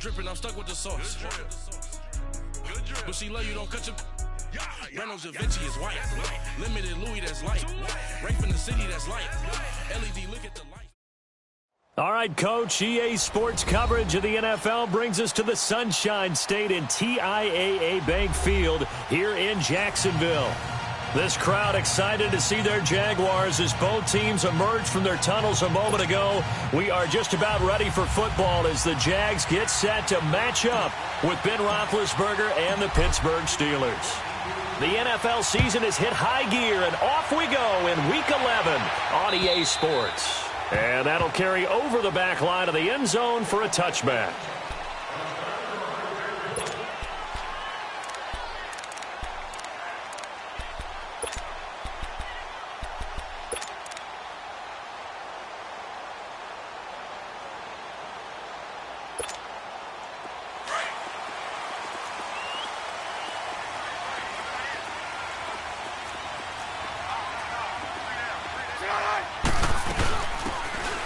dripping, I'm stuck with the sauce. But she love you, don't cut your... Reynolds Da Vinci is white. Limited Louis, that's light. Right from the city, that's light. LED, look at the light. All right, Coach, EA Sports coverage of the NFL brings us to the Sunshine State in TIAA Bank Field here in Jacksonville. This crowd excited to see their Jaguars as both teams emerged from their tunnels a moment ago. We are just about ready for football as the Jags get set to match up with Ben Roethlisberger and the Pittsburgh Steelers. The NFL season has hit high gear, and off we go in Week 11 on EA Sports. And that'll carry over the back line of the end zone for a touchback.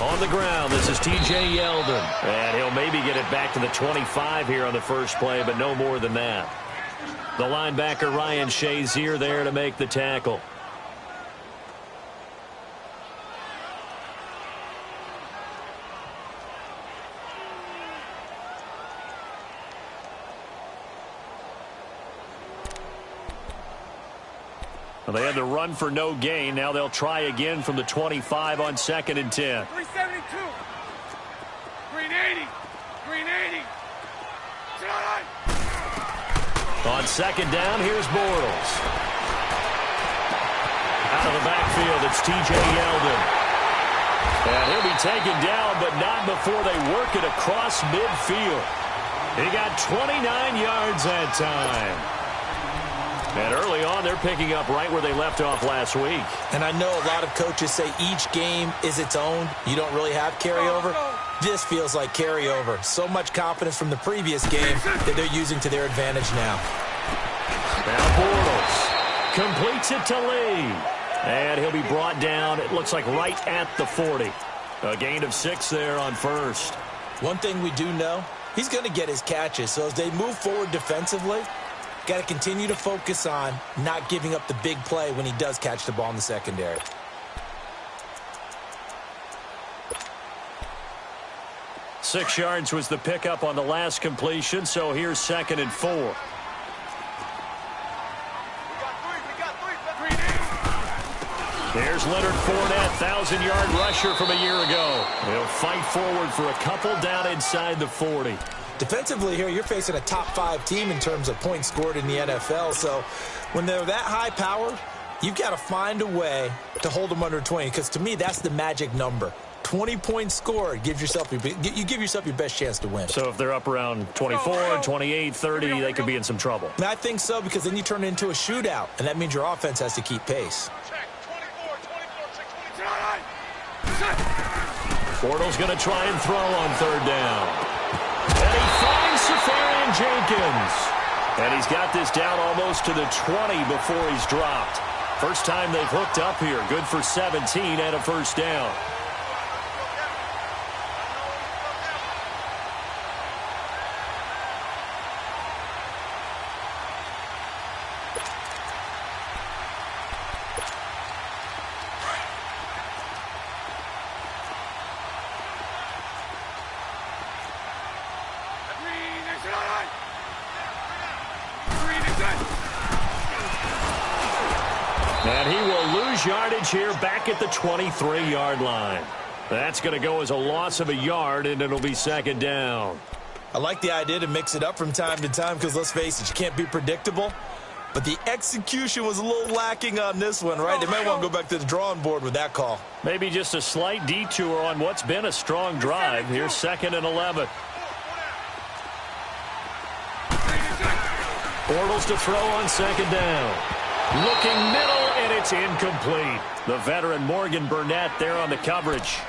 On the ground, this is T.J. Yeldon. And he'll maybe get it back to the 25 here on the first play, but no more than that. The linebacker, Ryan Shazier, there to make the tackle. Well, they had to run for no gain. Now they'll try again from the 25 on 2nd and 10. 372. Green 80. Green 80. On 2nd down, here's Bortles. Out of the backfield, it's T.J. Yeldon. And he'll be taken down, but not before they work it across midfield. He got 29 yards that time. And early on, they're picking up right where they left off last week. And I know a lot of coaches say each game is its own. You don't really have carryover. This feels like carryover. So much confidence from the previous game that they're using to their advantage now. Now Bortles completes it to Lee. And he'll be brought down, it looks like right at the 40. A gain of 6 there on first. One thing we do know, he's going to get his catches. So as they move forward defensively, got to continue to focus on not giving up the big play when he does catch the ball in the secondary. Six yards was the pickup on the last completion, so here's 2nd and 4. Here's Leonard Fournette, 1,000-yard rusher from a year ago. He'll fight forward for a couple down inside the 40. Defensively here, you're facing a top 5 team in terms of points scored in the NFL. So when they're that high powered, you've got to find a way to hold them under 20. Because to me, that's the magic number. 20 points scored, you give yourself your best chance to win. So if they're up around 24, 28, 30, they could be in some trouble. And I think so, because then you turn it into a shootout, and that means your offense has to keep pace. Bortles going to try and throw on 3rd down. And he finds Safarian Jenkins. And he's got this down almost to the 20 before he's dropped. First time they've hooked up here. Good for 17 and a first down. And he will lose yardage here back at the 23-yard line. That's going to go as a loss of a yard, and it'll be 2nd down. I like the idea to mix it up from time to time because, let's face it, you can't be predictable. But the execution was a little lacking on this one, right? They might want to go back to the drawing board with that call. Maybe just a slight detour on what's been a strong drive. Here's 2nd and 11. Bortles to throw on 2nd down. Looking middle, and it's incomplete. The veteran Morgan Burnett there on the coverage.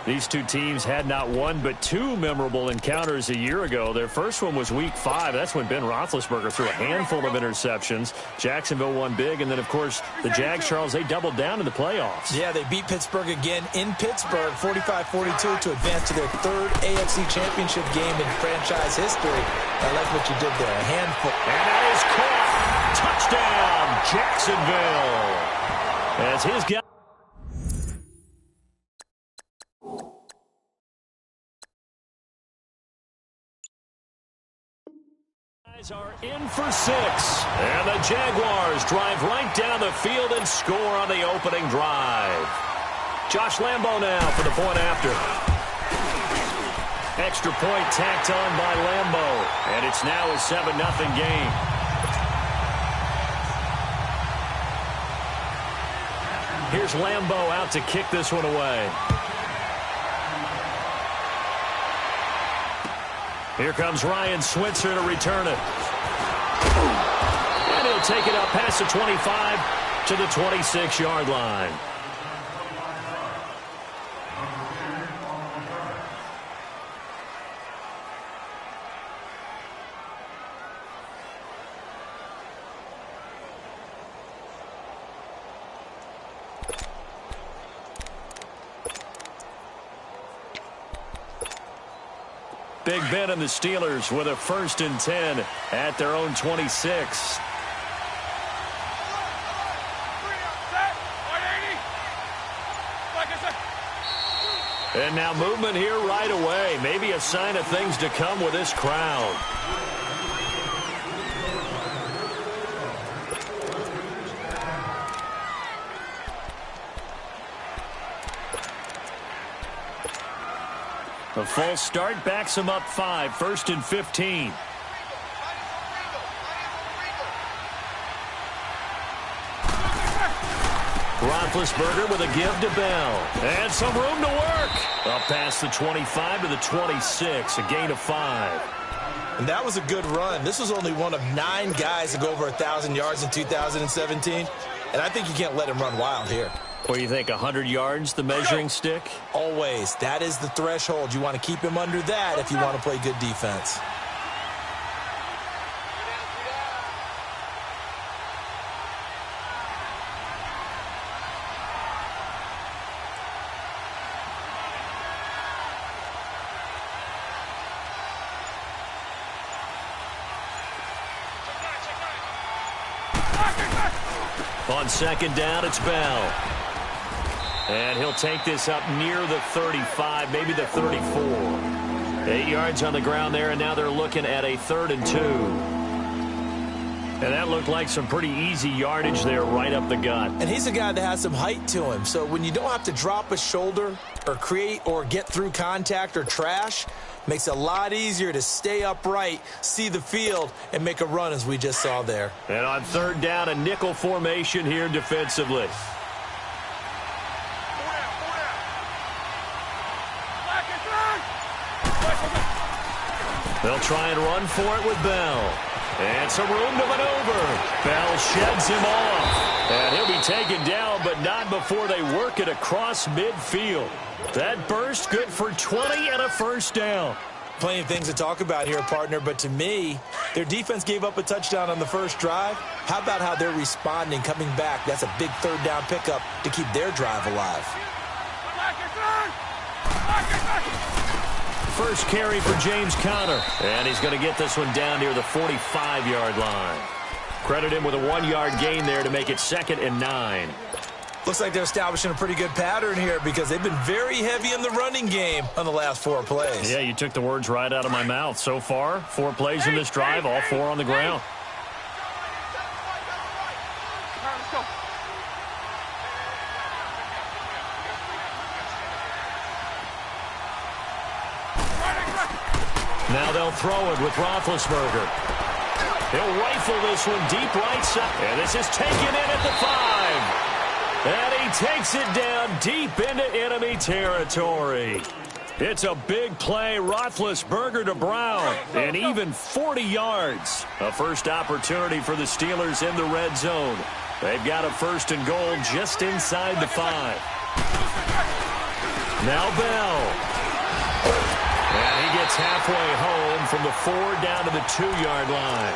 These two teams had not one but two memorable encounters a year ago. Their first one was Week 5. That's when Ben Roethlisberger threw a handful of interceptions. Jacksonville won big, and then, of course, the Jags, Charles, they doubled down in the playoffs. Yeah, they beat Pittsburgh again in Pittsburgh, 45-42, to advance to their third AFC Championship game in franchise history. I like what you did there, a handful. And that is caught. Touchdown, Jacksonville. As his guy are in for 6. And the Jaguars drive right down the field and score on the opening drive. Josh Lambo now for the point after. Extra point tacked on by Lambo. And it's now a 7-0 game. Here's Lambo out to kick this one away. Here comes Ryan Switzer to return it. And he'll take it up past the 25 to the 26-yard line. Big Ben and the Steelers with a 1st and 10 at their own 26. And now movement here right away. Maybe a sign of things to come with this crowd. The false start backs him up 5, 1st and 15. Roethlisberger with a give to Bell. And some room to work. Up past the 25 to the 26, a gain of 5. And that was a good run. This was only one of 9 guys to go over 1,000 yards in 2017. And I think you can't let him run wild here. What do you think, 100 yards, the measuring stick? Always. That is the threshold. You want to keep him under that if you want to play good defense. On 2nd down, it's Bell. And he'll take this up near the 35, maybe the 34. 8 yards on the ground there, and now they're looking at a 3rd and 2. And that looked like some pretty easy yardage there right up the gut. And he's a guy that has some height to him. So when you don't have to drop a shoulder or create or get through contact or trash, makes it a lot easier to stay upright, see the field, and make a run as we just saw there. And on 3rd down, a nickel formation here defensively. They'll try and run for it with Bell. And some room to maneuver. Bell sheds him off. And he'll be taken down, but not before they work it across midfield. That burst good for 20 and a 1st down. Plenty of things to talk about here, partner, but to me, their defense gave up a touchdown on the first drive. How about how they're responding, coming back? That's a big 3rd down pickup to keep their drive alive. First carry for James Conner. And he's going to get this one down near the 45-yard line. Credit him with a 1-yard gain there to make it 2nd and 9. Looks like they're establishing a pretty good pattern here because they've been very heavy in the running game on the last 4 plays. Yeah, you took the words right out of my mouth. So far, 4 plays in this drive, all 4 on the ground. Now they'll throw it with Roethlisberger. He'll rifle this one deep right side. And this is taken in at the 5. And he takes it down deep into enemy territory. It's a big play. Roethlisberger to Brown. And even 40 yards. A first opportunity for the Steelers in the red zone. They've got a 1st and goal just inside the 5. Now Bell. And he gets halfway home from the 4 down to the 2-yard line.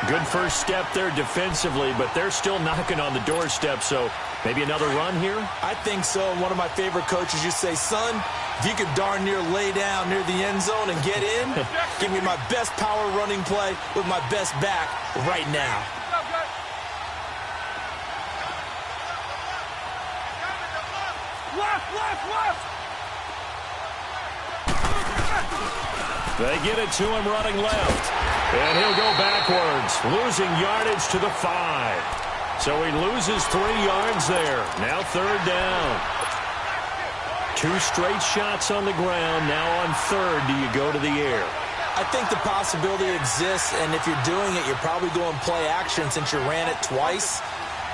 Good first step there defensively, but they're still knocking on the doorstep, so maybe another run here? I think so. One of my favorite coaches used to say, son, if you could darn near lay down near the end zone and get in, give me my best power running play with my best back right now. Left! They get it to him running left. And he'll go backwards, losing yardage to the 5. So he loses 3 yards there. Now 3rd down. 2 straight shots on the ground. Now on 3rd, do you go to the air? I think the possibility exists, and if you're doing it, you're probably going play action since you ran it twice.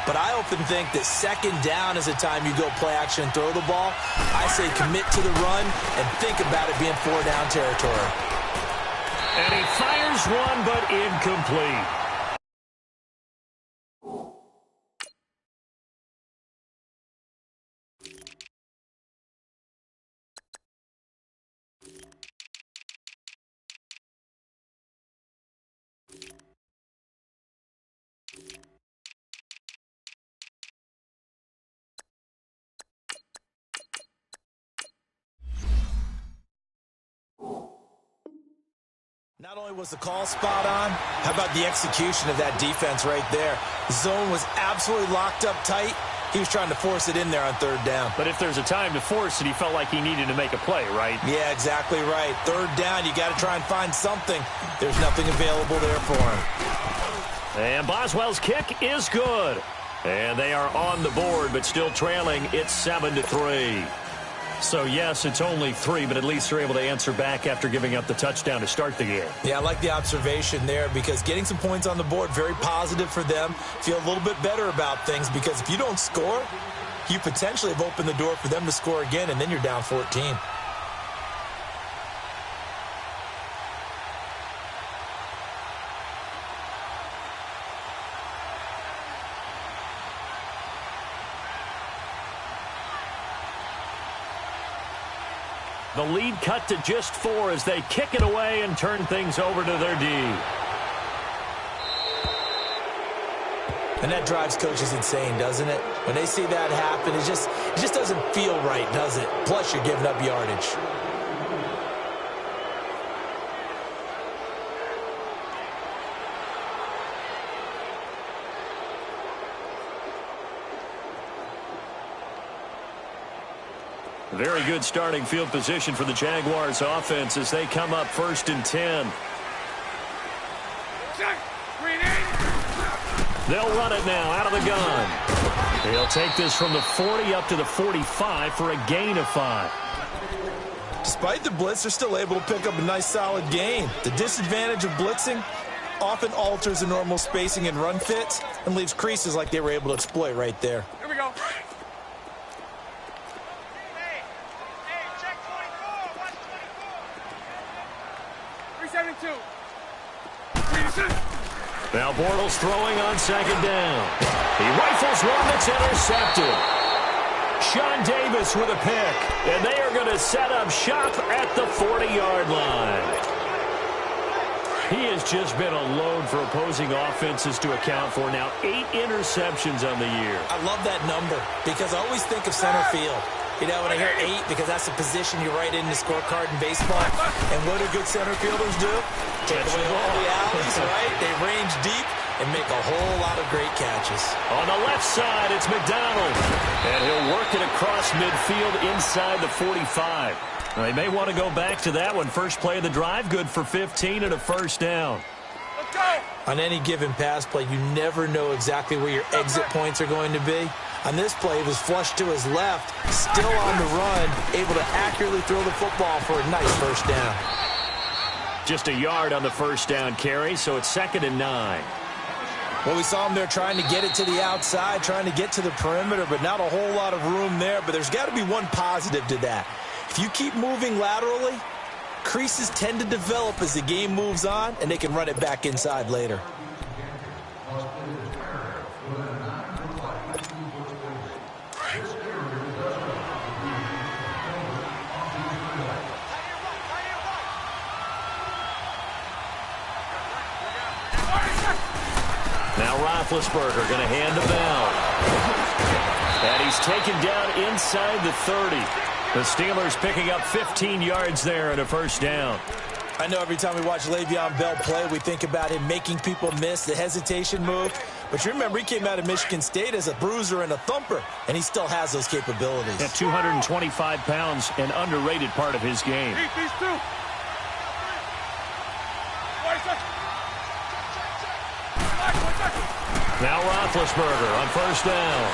But I often think that 2nd down is the time you go play action and throw the ball. I say commit to the run and think about it being 4-down territory. And he fires one, but incomplete. Not only was the call spot on, how about the execution of that defense right there? The zone was absolutely locked up tight. He was trying to force it in there on 3rd down. But if there's a time to force it, he felt like he needed to make a play, right? Yeah, exactly right. 3rd down, you got to try and find something. There's nothing available there for him. And Boswell's kick is good. And they are on the board, but still trailing. It's 7-3. So, yes, it's only 3, but at least they're able to answer back after giving up the touchdown to start the game. Yeah, I like the observation there because getting some points on the board, very positive for them. Feel a little bit better about things because if you don't score, you potentially have opened the door for them to score again, and then you're down 14. The lead cut to just 4 as they kick it away and turn things over to their D. And that drives coaches insane, doesn't it? When they see that happen, it just doesn't feel right, does it? Plus, you're giving up yardage. Very good starting field position for the Jaguars offense as they come up 1st and 10. They'll run it now out of the gun. He'll take this from the 40 up to the 45 for a gain of 5. Despite the blitz, they're still able to pick up a nice solid gain. The disadvantage of blitzing often alters the normal spacing and run fits and leaves creases like they were able to exploit right there. Here we go. Now Bortles throwing on 2nd down. He rifles one that's intercepted. Sean Davis with a pick. And they are going to set up shop at the 40-yard line. He has just been a load for opposing offenses to account for. Now 8 interceptions on the year. I love that number because I always think of center field. You know, when I hear 8, because that's a position you write in the scorecard in baseball. And what do good center fielders do? Take away all the alleys, right? They range deep and make a whole lot of great catches. On the left side, it's McDonald. And he'll work it across midfield inside the 45. They may want to go back to that one. First play of the drive, good for 15 and a 1st down. Let's go. On any given pass play, you never know exactly where your exit points are going to be. On this play, it was flushed to his left, still on the run, able to accurately throw the football for a nice 1st down. Just a yard on the 1st down carry, so it's 2nd and 9. Well, we saw him there trying to get it to the outside, trying to get to the perimeter, but not a whole lot of room there. But there's got to be one positive to that. If you keep moving laterally, creases tend to develop as the game moves on, and they can run it back inside later. Now Roethlisberger going to hand to Bell. And he's taken down inside the 30. The Steelers picking up 15 yards there and a first down. I know every time we watch Le'Veon Bell play, we think about him making people miss, the hesitation move. But you remember, he came out of Michigan State as a bruiser and a thumper, and he still has those capabilities. At 225 pounds, an underrated part of his game. Keep these two. Now Roethlisberger on first down.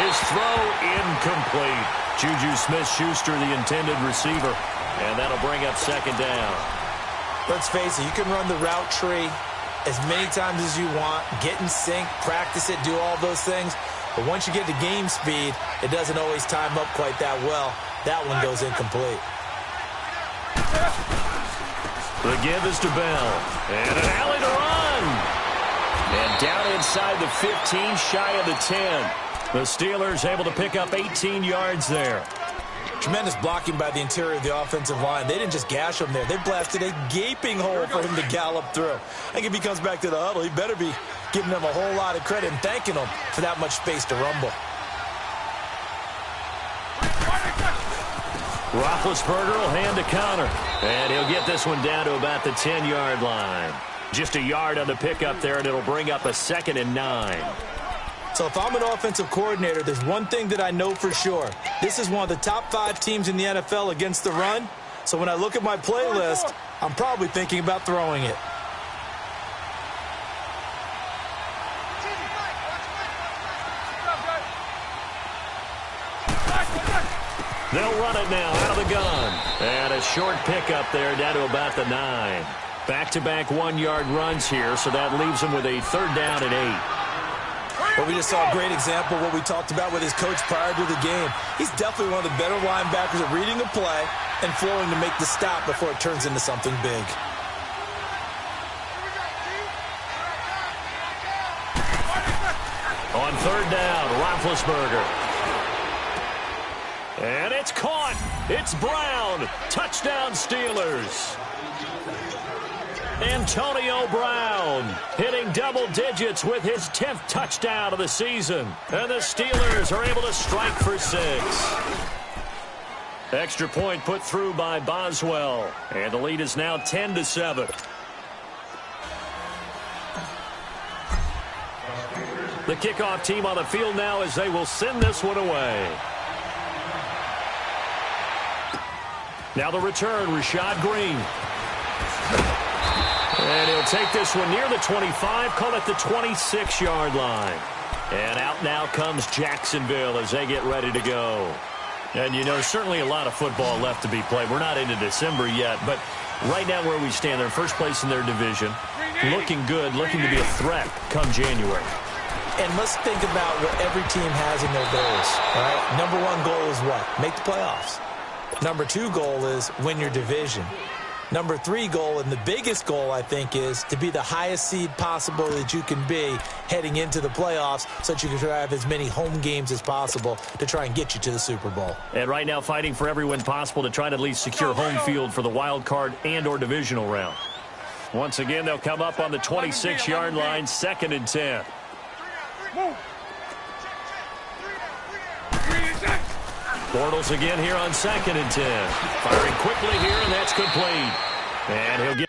His throw incomplete. Juju Smith-Schuster, the intended receiver. And that'll bring up second down. Let's face it, you can run the route tree as many times as you want, get in sync, practice it, do all those things. But once you get to game speed, it doesn't always time up quite that well. That one goes incomplete. The give is to Bell. And an alley to run. And down inside the 15, shy of the 10. The Steelers able to pick up 18 yards there. Tremendous blocking by the interior of the offensive line. They didn't just gash him there. They blasted a gaping hole for him to gallop through. I think if he comes back to the huddle, he better be giving them a whole lot of credit and thanking them for that much space to rumble. Roethlisberger will hand to Connor. And he'll get this one down to about the 10-yard line. Just a yard on the pickup there, and it'll bring up a 2nd and 9. So if I'm an offensive coordinator, there's one thing that I know for sure. This is one of the top 5 teams in the NFL against the run. So when I look at my playlist, I'm probably thinking about throwing it. They'll run it now out of the gun. And a short pickup there down to about the 9. Back-to-back 1-yard runs here, so that leaves them with a 3rd down and 8. Well, we just saw a great example of what we talked about with his coach prior to the game. He's definitely one of the better linebackers at reading the play and flowing to make the stop before it turns into something big. On 3rd down, Roethlisberger. And it's caught. It's Brown. Touchdown, Steelers. Antonio Brown hitting double digits with his 10th touchdown of the season. And the Steelers are able to strike for 6. Extra point put through by Boswell. And the lead is now 10-7. The kickoff team on the field now as they will send this one away. Now the return, Rashad Green. And he'll take this one near the 25, call it the 26-yard line. And out now comes Jacksonville as they get ready to go. And, you know, certainly a lot of football left to be played. We're not into December yet, but right now where we stand, they're first place in their division. Looking good, looking to be a threat come January. And let's think about what every team has in their goals. All right? Number 1 goal is what? Make the playoffs. Number 2 goal is win your division. Number 3 goal, and the biggest goal, I think, is to be the highest seed possible that you can be heading into the playoffs so that you can try to have as many home games as possible to try and get you to the Super Bowl. And right now fighting for every win possible to try to at least secure home field for the wild card and or divisional round. Once again, they'll come up on the 26-yard line, 2nd and 10. Bortles again here on 2nd and 10. Firing quickly here, and that's complete. And he'll get...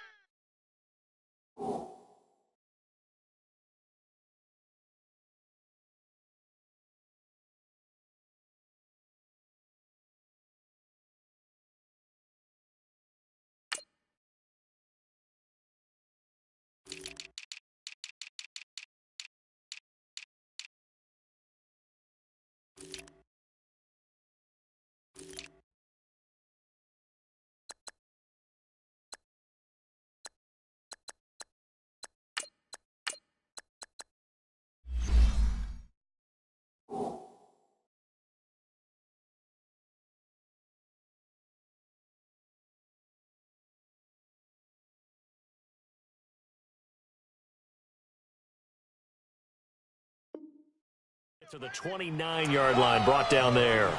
to the 29-yard line, brought down there.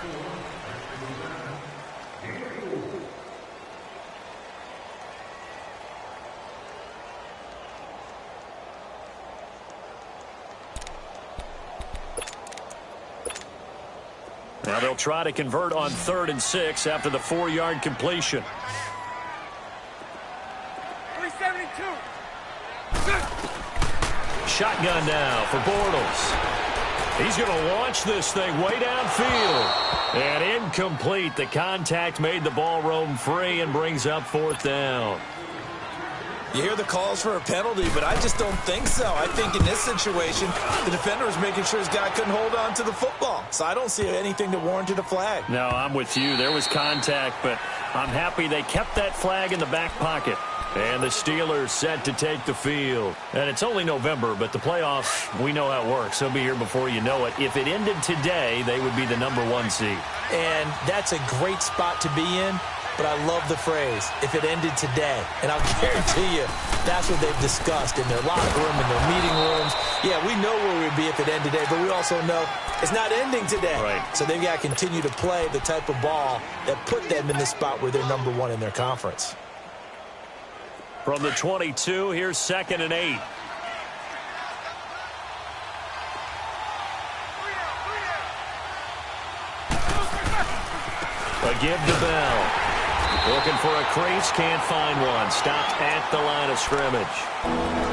They'll try to convert on 3rd and 6 after the 4-yard completion. 372. Shotgun now for Bortles. He's going to launch this thing way downfield. And incomplete. The contact made the ball roam free and brings up 4th down. You hear the calls for a penalty, but I just don't think so. I think in this situation, the defender was making sure his guy couldn't hold on to the football. So I don't see anything that warranted a flag. No, I'm with you. There was contact, but I'm happy they kept that flag in the back pocket. And the Steelers set to take the field. And it's only November, but the playoffs, we know how it works. They'll be here before you know it. If it ended today, they would be the #1 seed. And that's a great spot to be in. But I love the phrase, if it ended today. And I'll guarantee you, that's what they've discussed in their locker room, in their meeting rooms. Yeah, we know where we'd be if it ended today, but we also know it's not ending today. Right. So they've got to continue to play the type of ball that put them in the spot where they're #1 in their conference. From the 22, here's 2nd and 8. A give to Bell. Looking for a crease, can't find one. Stopped at the line of scrimmage.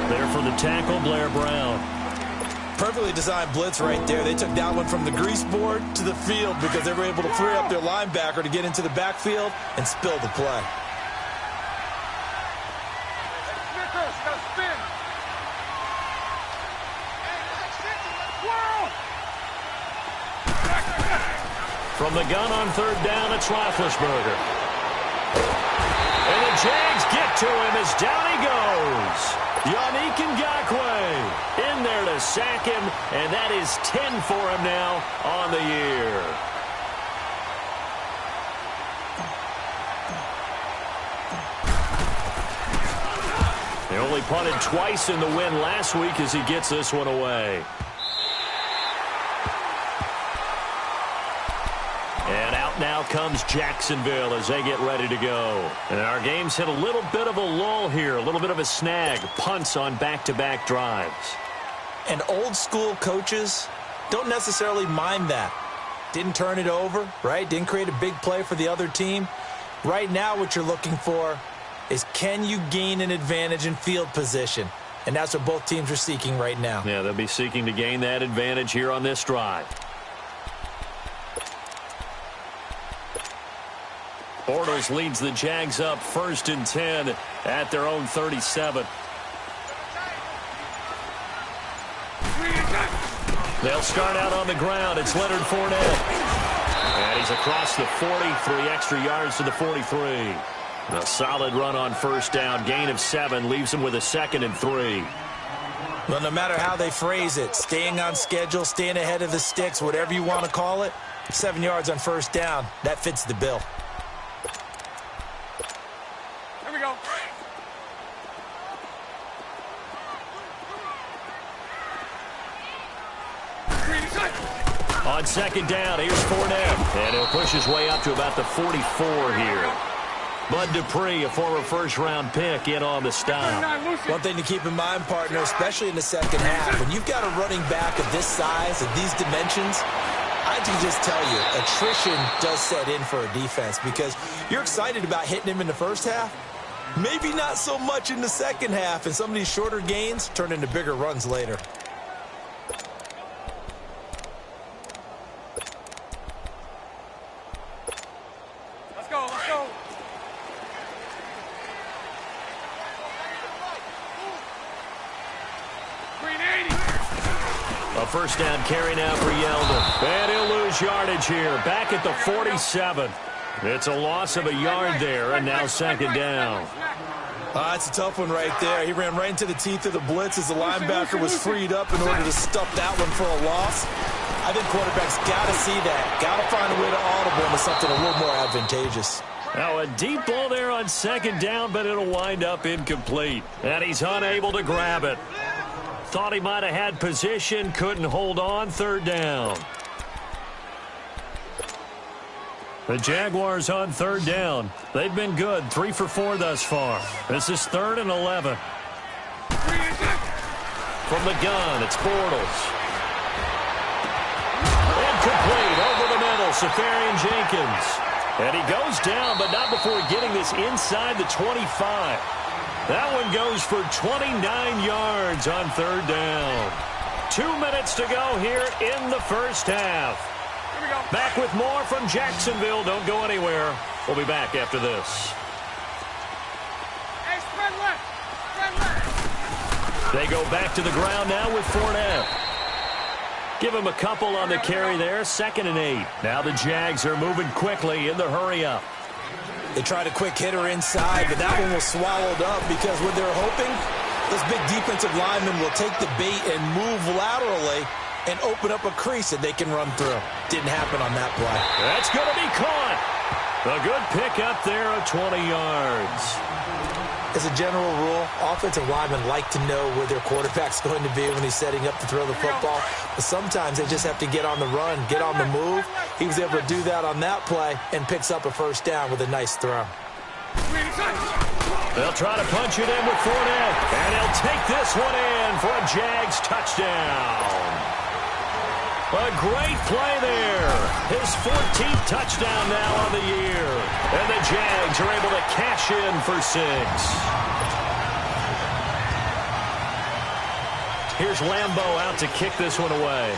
There for the tackle, Blair Brown. Perfectly designed blitz right there. They took that one from the grease board to the field because they were able to free up their linebacker to get into the backfield and spill the play. From the gun on 3rd down, it's Roethlisberger. And the Jags get to him as down he goes. Yannick Ngakoue in there to sack him, and that is 10 for him now on the year. They only punted twice in the win last week as he gets this one away. And out now comes Jacksonville as they get ready to go. And our game's hit a little bit of a lull here, a little bit of a snag. Punts on back-to-back drives. And old school coaches don't necessarily mind that. Didn't turn it over, right? Didn't create a big play for the other team. Right now what you're looking for is can you gain an advantage in field position? And that's what both teams are seeking right now. Yeah, they'll be seeking to gain that advantage here on this drive. Bortles leads the Jags up 1st and 10 at their own 37. They'll start out on the ground. It's Leonard Fournette. And he's across the 40, 3 extra yards to the 43. A solid run on 1st down. Gain of 7 leaves him with a 2nd and 3. Well, no matter how they phrase it, staying on schedule, staying ahead of the sticks, whatever you want to call it, 7 yards on 1st down, that fits the bill. Here we go. On 2nd down, here's Fournette. And he'll push his way up to about the 44 here. Bud Dupree, a former first-round pick, in on the stop. One thing to keep in mind, partner, especially in the second half, when you've got a running back of this size, of these dimensions, I can just tell you, attrition does set in for a defense because you're excited about hitting him in the first half. Maybe not so much in the second half, and some of these shorter gains turn into bigger runs later. Let's go, let's go. A 1st down carry now for Yeldon. And he'll lose yardage here. Back at the 47. It's a loss of a yard there, and now 2nd down. That's a tough one right there. He ran right into the teeth of the blitz as the linebacker was freed up in order to stuff that one for a loss. I think quarterbacks got to see that. Got to find a way to audible into something a little more advantageous. Now a deep ball there on 2nd down, but it'll wind up incomplete. And he's unable to grab it. Thought he might have had position, couldn't hold on. 3rd down. The Jaguars on 3rd down. They've been good, 3 for 4 thus far. This is 3rd and 11. From the gun, it's Bortles. Incomplete over the middle. Safarian-Jenkins. And he goes down, but not before getting this inside the 25. That one goes for 29 yards on third down. 2 minutes to go here in the first half. Here we go. Back with more from Jacksonville. Don't go anywhere. We'll be back after this. Hey, spread left. Spread left. They go back to the ground now with Fournette. Give him a couple on the carry there. 2nd and 8. Now the Jags are moving quickly in the hurry-up. They tried a quick hitter inside, but that one was swallowed up because what they're hoping, this big defensive lineman will take the bait and move laterally and open up a crease that they can run through. Didn't happen on that play. That's going to be caught. A good pickup there of 20 yards. As a general rule, offensive linemen like to know where their quarterback's going to be when he's setting up to throw the football. But sometimes they just have to get on the run, get on the move. He was able to do that on that play and picks up a first down with a nice throw. They'll try to punch it in with Fournette. And he'll take this one in for a Jags touchdown. A great play there. His 14th touchdown now on the year. And the Jags are able to cash in for 6. Here's Lambeau out to kick this one away.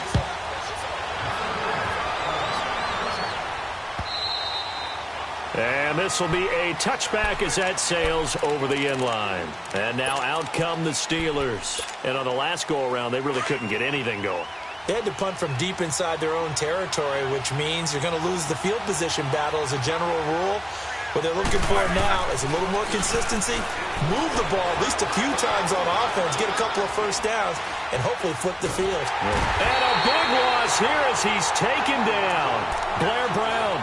And this will be a touchback as that sails over the end line. And now out come the Steelers. And on the last go-around, they really couldn't get anything going. They had to punt from deep inside their own territory, which means you're going to lose the field position battle as a general rule. What they're looking for now is a little more consistency, move the ball at least a few times on offense, get a couple of first downs, and hopefully flip the field. And a big loss here as he's taken down. Blair Brown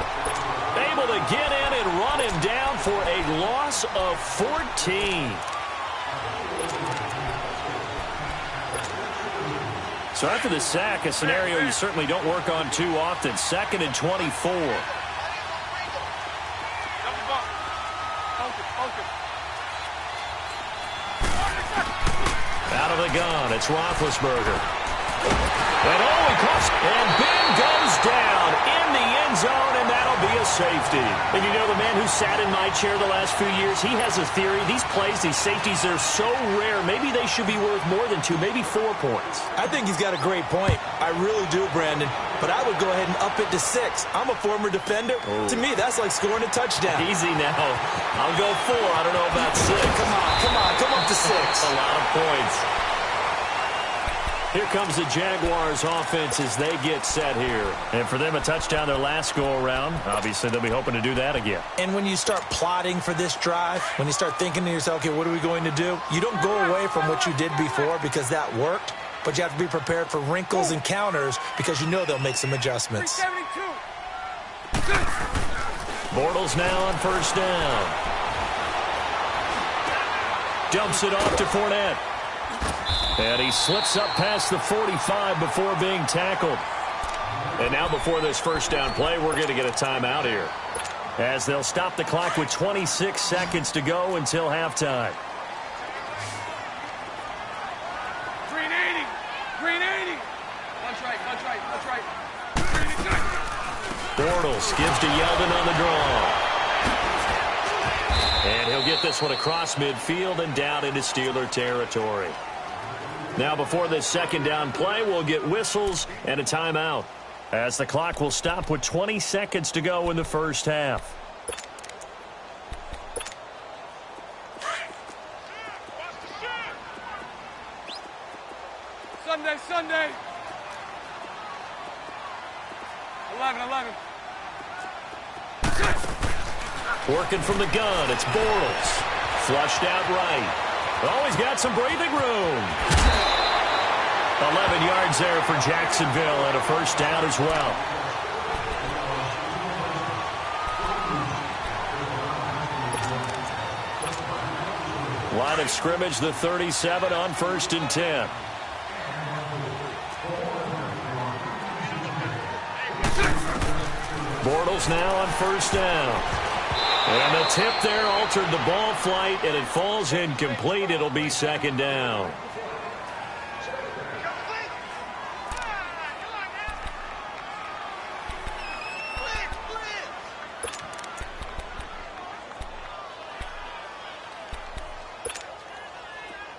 able to get in and run him down for a loss of 14. So after the sack, a scenario you certainly don't work on too often. 2nd and 24. Out of the gun, it's Roethlisberger. And he caught, and Ben goes down in the end zone, and that'll be a safety. And you know, the man who sat in my chair the last few years, he has a theory. These plays, these safeties, they're so rare. Maybe they should be worth more than 2, maybe 4 points. I think he's got a great point. I really do, Brandon. But I would go ahead and up it to 6. I'm a former defender. Oh. To me, that's like scoring a touchdown. Easy now. I'll go 4. I don't know about 6. Come up to 6. A lot of points. Here comes the Jaguars offense as they get set here. And for them, a touchdown their last go-around. Obviously, they'll be hoping to do that again. And when you start plotting for this drive, when you start thinking to yourself, okay, what are we going to do? You don't go away from what you did before because that worked, but you have to be prepared for wrinkles and counters because you know they'll make some adjustments. 372. Bortles now on first down. Dumps it off to Fournette. And he slips up past the 45 before being tackled. And now before this first down play, we're going to get a timeout here, as they'll stop the clock with 26 seconds to go until halftime. Green 80. Green 80. Lunch right. Bortles gives to Yeldon on the draw. And he'll get this one across midfield and down into Steeler territory. Now before this second down play, we'll get whistles and a timeout, as the clock will stop with 20 seconds to go in the first half. Sunday. 11. Working from the gun, it's Bortles. Flushed out right. Always got some breathing room. 11 yards there for Jacksonville and a first down as well. Line of scrimmage, the 37 on 1st and 10. Bortles now on first down. And the tip there altered the ball flight, and it falls incomplete. It'll be second down.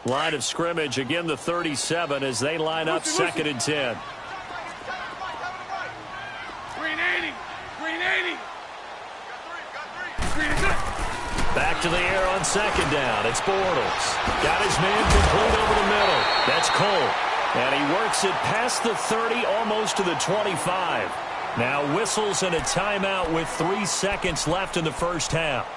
Line of scrimmage, again the 37 as they line up 2nd and 10. Green 80. Green 80. Back to the air on 2nd down. It's Bortles. Got his man complete over the middle. That's Cole. And he works it past the 30, almost to the 25. Now whistles and a timeout with 3 seconds left in the first half.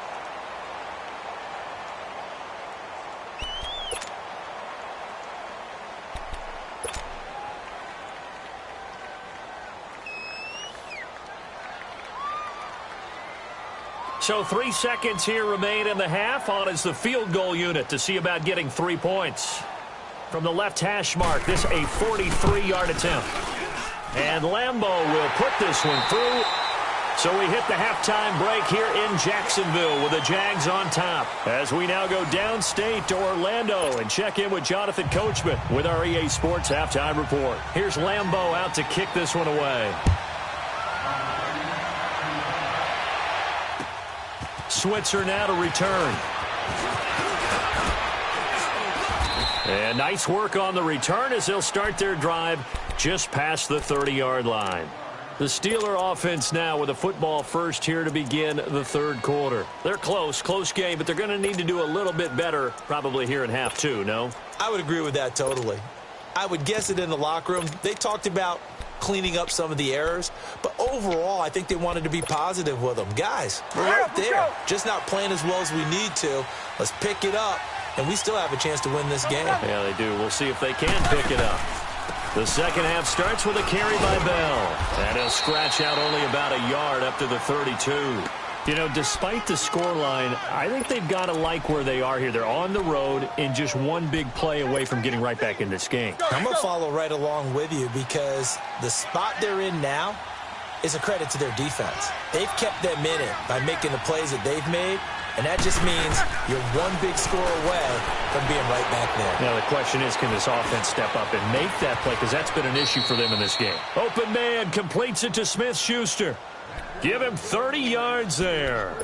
So 3 seconds here remain in the half. On is the field goal unit to see about getting 3 points. From the left hash mark, this a 43-yard attempt. And Lambeau will put this one through. So we hit the halftime break here in Jacksonville with the Jags on top. As we now go downstate to Orlando and check in with Jonathan Coachman with our EA Sports Halftime Report. Here's Lambeau out to kick this one away. Switzer now to return. And nice work on the return as they'll start their drive just past the 30-yard line. The Steeler offense now with a football first here to begin the third quarter. They're close game, but they're going to need to do a little bit better probably here in half two, no? I would agree with that totally. I would guess it in the locker room. They talked about cleaning up some of the errors, but overall, I think they wanted to be positive with them. Guys, we're right there. Just not playing as well as we need to. Let's pick it up, and we still have a chance to win this game. Yeah, they do. We'll see if they can pick it up. The second half starts with a carry by Bell, and he'll scratch out only about a yard up to the 32. You know, despite the scoreline, I think they've got to like where they are here. They're on the road and just one big play away from getting right back in this game. I'm going to follow right along with you because the spot they're in now is a credit to their defense. They've kept them in it by making the plays that they've made, and that just means you're one big score away from being right back there. Now, the question is, can this offense step up and make that play? Because that's been an issue for them in this game. Open man completes it to Smith-Schuster. Give him 30 yards there.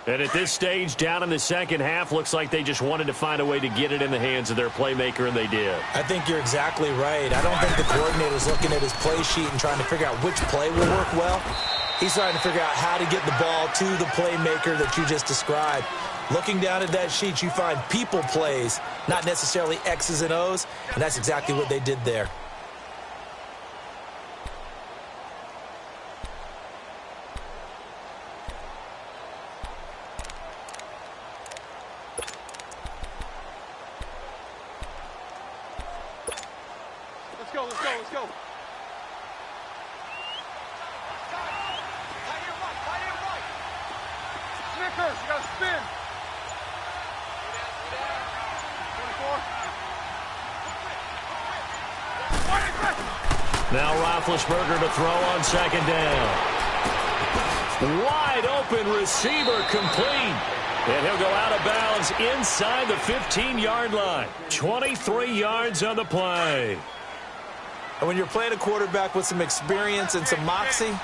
And at this stage, down in the second half, looks like they just wanted to find a way to get it in the hands of their playmaker, and they did. I think you're exactly right. I don't think the coordinator's looking at his play sheet and trying to figure out which play will work well. He's trying to figure out how to get the ball to the playmaker that you just described. Looking down at that sheet, you find people plays, not necessarily X's and O's, and that's exactly what they did there. Let's go. Snickers, you got to spin. 24. Now Roethlisberger to throw on second down. Wide open receiver complete. And he'll go out of bounds inside the 15-yard line. 23 yards on the play. And when you're playing a quarterback with some experience and some moxie,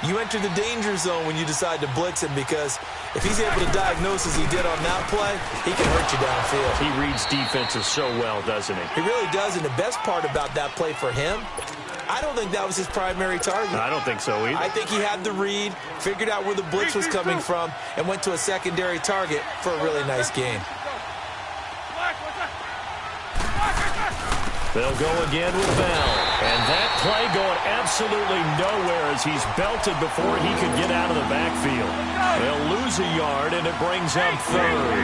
you enter the danger zone when you decide to blitz him, because if he's able to diagnose as he did on that play, he can hurt you downfield. He reads defenses so well, doesn't he? He really does, and the best part about that play for him, I don't think that was his primary target. I don't think so either. I think he had the read, figured out where the blitz was coming from, and went to a secondary target for a really nice game. They'll go again with Bell. And that play going absolutely nowhere as he's belted before he could get out of the backfield. They'll lose a yard, and it brings up third.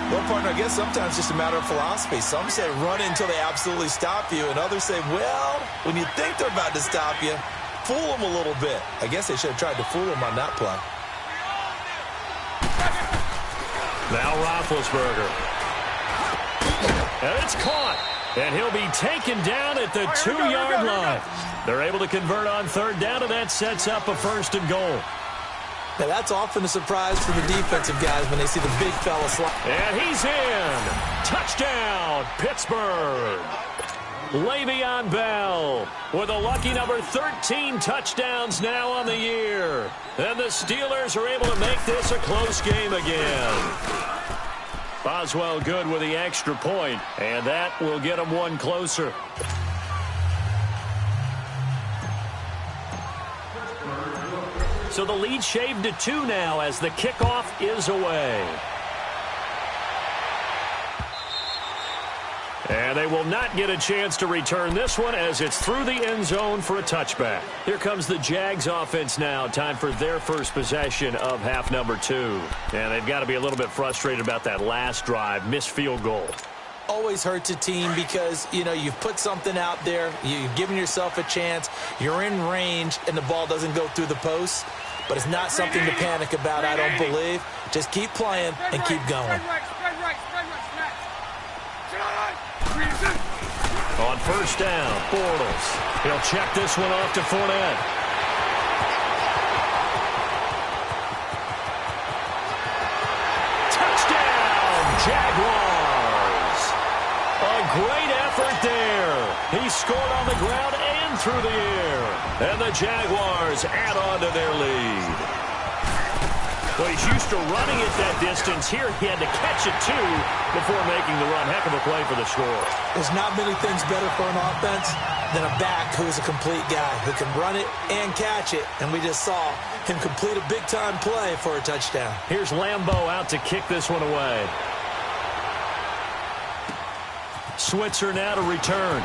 Well, partner, I guess sometimes it's just a matter of philosophy. Some say run until they absolutely stop you, and others say, well, when you think they're about to stop you, fool them a little bit. I guess they should have tried to fool them on that play. Now Roethlisberger. And it's caught. And he'll be taken down at the 2-yard line. They're able to convert on third down, and that sets up a first and goal. Now, that's often a surprise for the defensive guys when they see the big fella slide. And he's in. Touchdown, Pittsburgh. Le'Veon Bell with a lucky number 13 touchdowns now on the year. And the Steelers are able to make this a close game again. Boswell good with the extra point, and that will get them one closer. So the lead shaved to 2 now as the kickoff is away. And they will not get a chance to return this one as it's through the end zone for a touchback. Here comes the Jags offense now. Time for their first possession of half number 2. And they've got to be a little bit frustrated about that last drive. Missed field goal. Always hurts a team because, you know, you've put something out there. You've given yourself a chance. You're in range, and the ball doesn't go through the post. But it's not something to panic about, I don't believe. Just keep playing and keep going. On first down, Bortles. He'll check this one off to Fournette. Touchdown, Jaguars. A great effort there. He scored on the ground and through the air. And the Jaguars add on to their lead. Well, he's used to running it that distance. Here he had to catch it, too, before making the run. Heck of a play for the score. There's not many things better for an offense than a back who is a complete guy who can run it and catch it. And we just saw him complete a big-time play for a touchdown. Here's Lambeau out to kick this one away. Switzer now to return.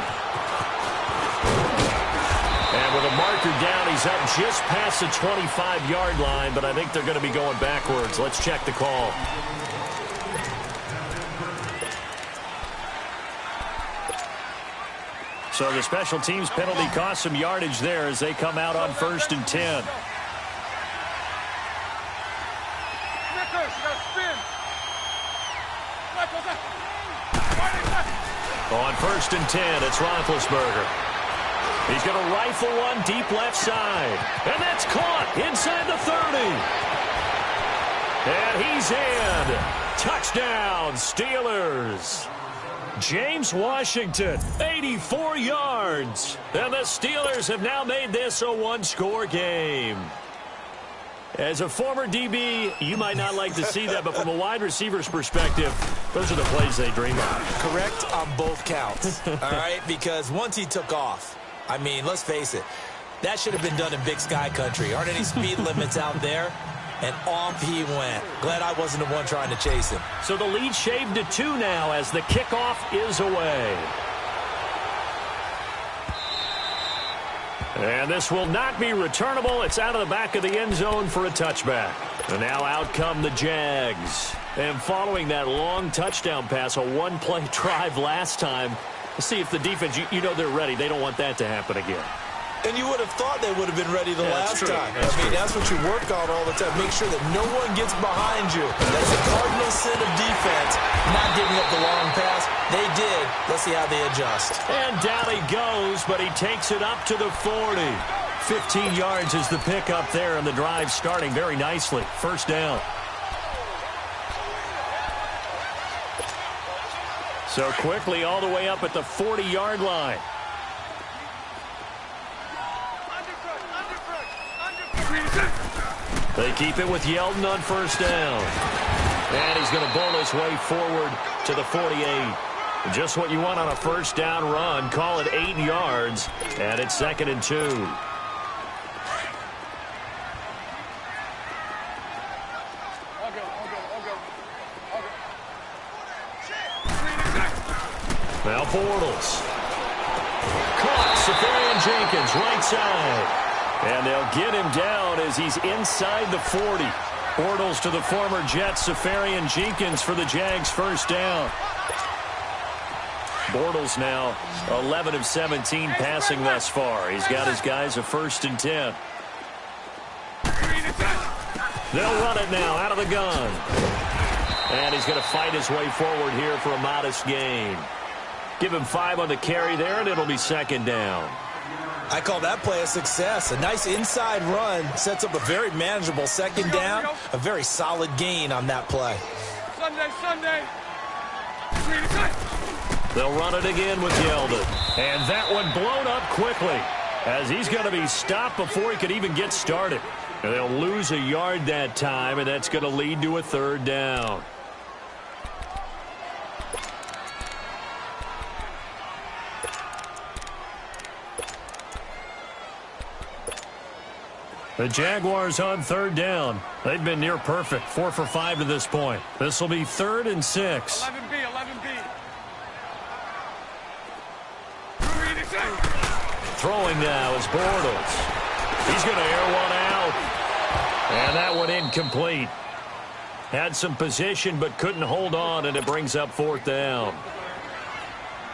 And with a marker down, he's up just past the 25-yard line, but I think they're going to be going backwards. Let's check the call. So the special teams penalty cost some yardage there as they come out on 1st and 10. On 1st and 10, it's Roethlisberger. He's going to rifle one deep left side. And that's caught inside the 30. And he's in. Touchdown, Steelers. James Washington, 84 yards. And the Steelers have now made this a one-score game. As a former DB, you might not like to see that, but from a wide receiver's perspective, those are the plays they dream of. Correct on both counts, all right? Because once he took off, I mean, let's face it, that should have been done in Big Sky Country. Aren't any speed limits out there? And off he went. Glad I wasn't the one trying to chase him. So the lead shaved to 2 now as the kickoff is away. And this will not be returnable. It's out of the back of the end zone for a touchback. And now out come the Jags. And following that long touchdown pass, a one-play drive last time, let's see if the defense, you know they're ready. They don't want that to happen again. And you would have thought they would have been ready the last time. That's what you work on all the time. Make sure that no one gets behind you. That's a cardinal sin of defense, not giving up the long pass. They did. Let's see how they adjust. And down he goes, but he takes it up to the 40. 15 yards is the pickup there, and the drive starting very nicely. First down. So quickly all the way up at the 40-yard line. They keep it with Yeldon on first down. And he's going to bowl his way forward to the 48. Just what you want on a first down run. Call it 8 yards. And it's 2nd and 2. Now Bortles. Caught. Safarian Jenkins, right side. And they'll get him down as he's inside the 40. Bortles to the former Jets, Safarian Jenkins for the Jags first down. Bortles now 11 of 17 passing thus far. He's got his guys a 1st and 10. They'll run it now out of the gun. And he's going to fight his way forward here for a modest gain. Give him 5 on the carry there, and it'll be 2nd down. I call that play a success. A nice inside run sets up a very manageable 2nd down. A very solid gain on that play. Sunday. They'll run it again with Yeldon. And that one blown up quickly as he's going to be stopped before he could even get started. And they'll lose a yard that time, and that's going to lead to a 3rd down. The Jaguars on third down. They've been near perfect, 4 for 5 to this point. This will be 3rd and 6. 11B. Throwing now is Bortles. He's going to air one out. And that one incomplete. Had some position but couldn't hold on, and it brings up 4th down.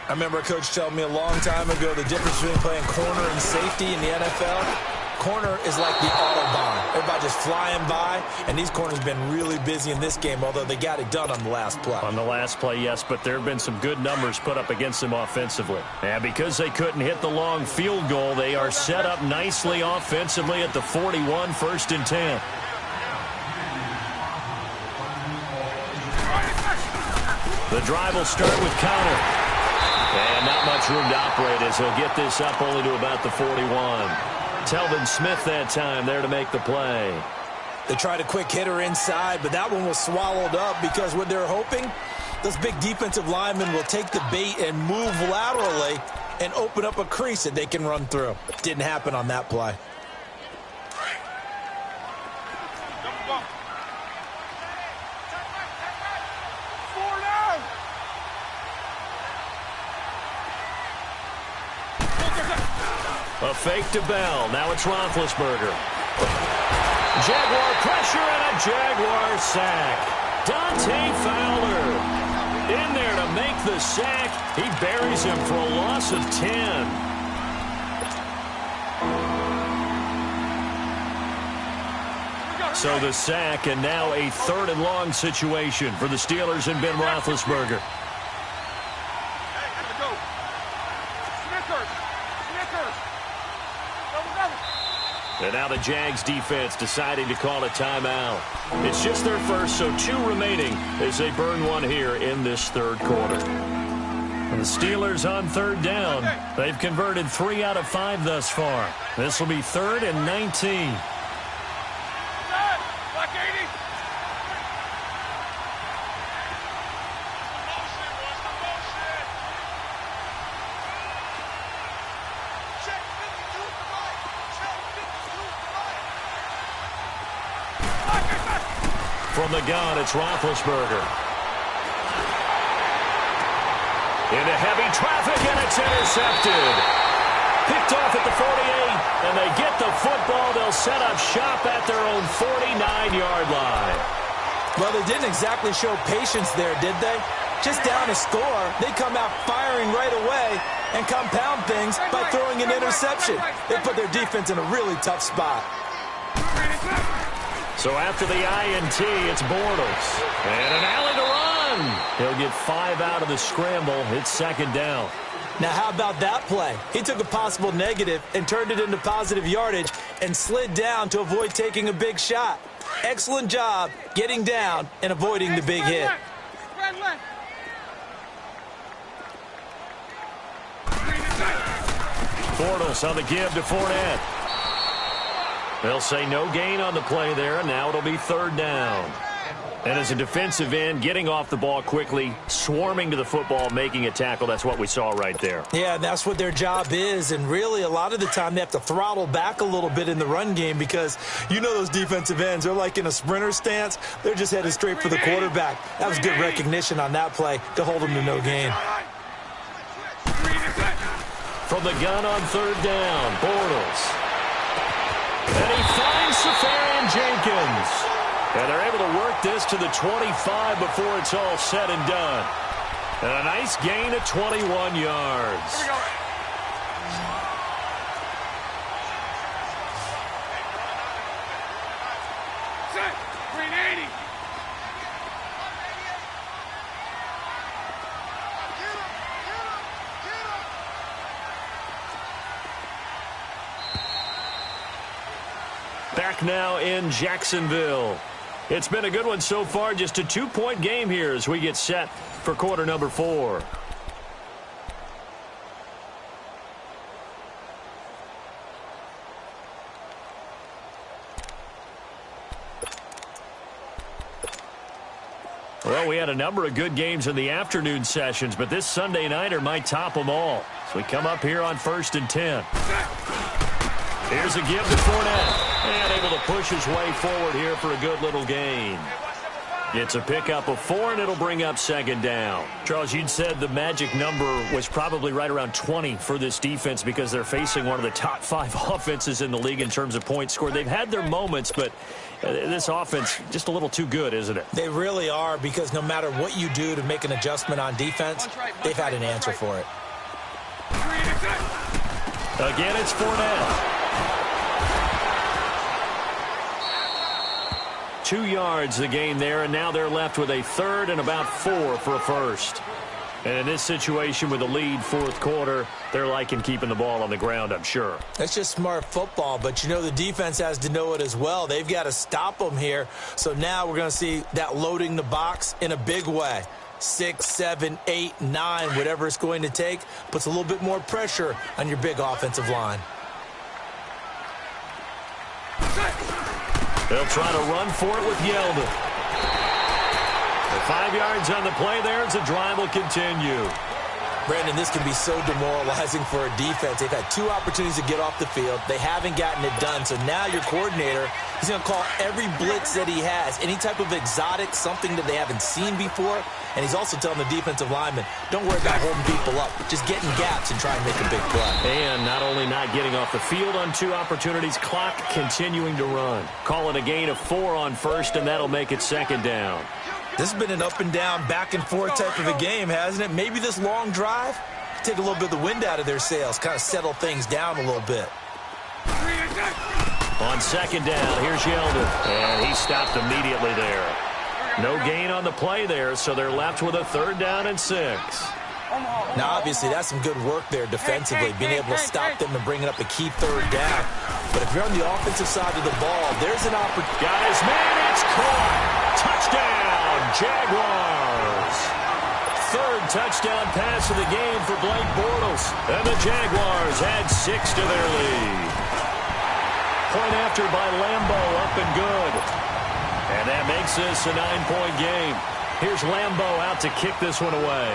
I remember a coach telling me a long time ago the difference between playing corner and safety in the NFL. Corner is like the Autobahn. Everybody just flying by, and these corners have been really busy in this game, although they got it done on the last play. On the last play, yes, but there have been some good numbers put up against them offensively. And because they couldn't hit the long field goal, they are set up nicely offensively at the 41, 1st and 10. The drive will start with Connor. And not much room to operate as he'll get this up only to about the 41. Telvin Smith that time there to make the play. They tried a quick hitter inside, but that one was swallowed up because what they're hoping, those big defensive linemen will take the bait and move laterally and open up a crease that they can run through. Didn't happen on that play. A fake to Bell. Now it's Roethlisberger. Jaguar pressure and a Jaguar sack. Dante Fowler in there to make the sack. He buries him for a loss of 10. So the sack, and now a 3rd and long situation for the Steelers and Ben Roethlisberger. And now the Jags defense deciding to call a timeout. It's just their first, so 2 remaining as they burn one here in this 3rd quarter. And the Steelers on 3rd down. They've converted 3 out of 5 thus far. This will be 3rd and 19. From the gun, it's Roethlisberger. Into heavy traffic, and it's intercepted. Picked off at the 48, and they get the football. They'll set up shop at their own 49-yard line. Well, they didn't exactly show patience there, did they? Just down a score, they come out firing right away and compound things by throwing an interception. They put their defense in a really tough spot. So after the INT, it's Bortles. And an alley to run. He'll get 5 out of the scramble. It's 2nd down. Now, how about that play? He took a possible negative and turned it into positive yardage and slid down to avoid taking a big shot. Excellent job getting down and avoiding the big hit. Bortles on the give to Fournette. They'll say no gain on the play there, and now it'll be 3rd down. And as a defensive end, getting off the ball quickly, swarming to the football, making a tackle, that's what we saw right there. Yeah, that's what their job is, and really a lot of the time they have to throttle back a little bit in the run game because you know those defensive ends, they're like in a sprinter stance. They're just headed straight for the quarterback. That was good recognition on that play to hold them to no gain. From the gun on 3rd down, Bortles. And he finds Safarian-Jenkins. And they're able to work this to the 25 before it's all said and done. And a nice gain of 21 yards. Back now in Jacksonville. It's been a good one so far. Just a 2-point game here as we get set for quarter number 4. Well, we had a number of good games in the afternoon sessions, but this Sunday nighter might top them all. So we come up here on 1st and 10. Here's a give to Fournette. And able to push his way forward here for a good little gain. It's a pickup of 4, and it'll bring up second down. Charles, you'd said the magic number was probably right around 20 for this defense because they're facing one of the top 5 offenses in the league in terms of points scored. They've had their moments, but this offense just a little too good, isn't it? They really are, because no matter what you do to make an adjustment on defense, they've had an answer for it. Again, it's Fournette. 2 yards the gain there, and now they're left with a third and about 4 for a first. And in this situation with the lead fourth quarter, they're liking keeping the ball on the ground, I'm sure. That's just smart football, but you know the defense has to know it as well. They've got to stop them here. So now we're going to see that loading the box in a big way. 6, 7, 8, 9, whatever it's going to take, puts a little bit more pressure on your big offensive line. They'll try to run for it with Yeldon. 5 yards on the play there as the drive will continue. Brandon, this can be so demoralizing for a defense. They've had 2 opportunities to get off the field. They haven't gotten it done. So now your coordinator, he's going to call every blitz that he has, any type of exotic, something that they haven't seen before. And he's also telling the defensive lineman, don't worry about holding people up. Just get in gaps and try and make a big play. And not only not getting off the field on 2 opportunities, clock continuing to run. Calling a gain of 4 on first, and that'll make it second down. This has been an up-and-down, back-and-forth type of a game, hasn't it? Maybe this long drive, take a little bit of the wind out of their sails, kind of settle things down a little bit. On second down, here's Yeldon. And he stopped immediately there. No gain on the play there, so they're left with a third down and 6. Now, obviously, that's some good work there defensively, being able to stop them and bringing up a key third down. But if you're on the offensive side of the ball, there's an opportunity. Got his man, it's caught. Touchdown, Jaguars. Third touchdown pass of the game for Blake Bortles. And the Jaguars add 6 to their lead. Point after by Lambo, up and good. And that makes this a 9-point game. Here's Lambo out to kick this one away.